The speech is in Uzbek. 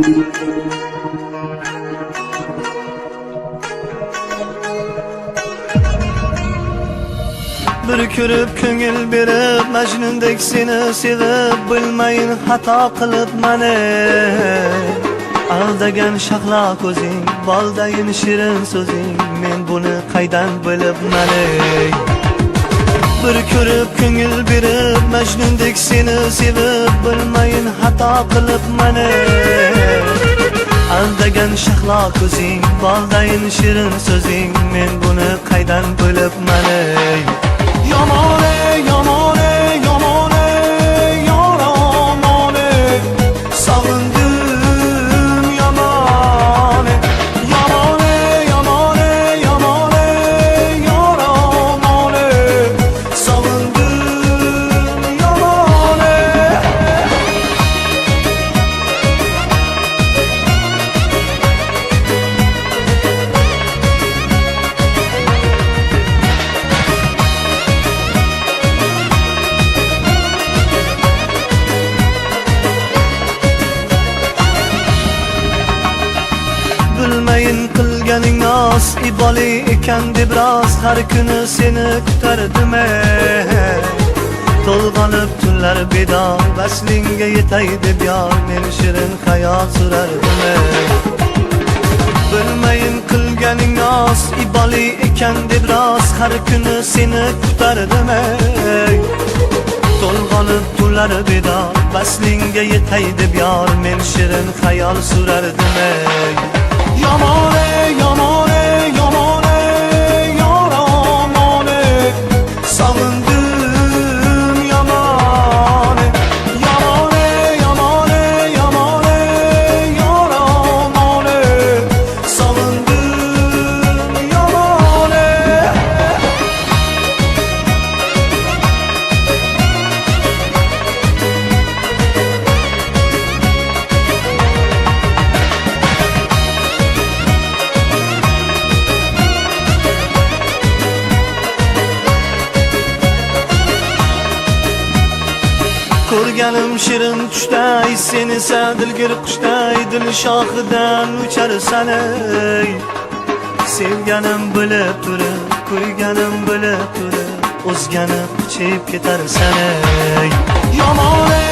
Bir ko'rib ko'ngil berib Majnundek seni sevib bilmayin xato qilib mani aldagan shahlo ko'zing boldayin shirin so'zing men buni qaydan bilib mani bir ko'rib ko'ngil berib Majnundek seni sevib bilmayin xato qilib mani aldagan shahlo ko'zing boldayin shirin so'zing men buni qaydan bilib mani Yamane, yamane, yamane, yaramane Savundim yamane Yamane, yamane, yamane, yaramane Savundim yamane Bilmayin qilganing nos iboli ekan deb rost har kuni seni kutardim to'lg'anib tunlar bedor vaslingga yetay deb yor men shirin xayol surardim Bilmayin qilganing nos iboli ekan deb rost har kuni seni kutardim to'lg'anib tunlar bedor vaslingga yetay deb yor men shirin xayol surardim Yamane, yamane, yamane, yaramane Savundim yamane Yamane, yamane, yamane, yaramane Savundim yamane Ko'rganim shirin tushday seni esa dilgir qushday dil shoxidan ucharsan ey sevganim bilib turib ko'rganim bilib turib o'zgani quchib ketarsan ey Yamane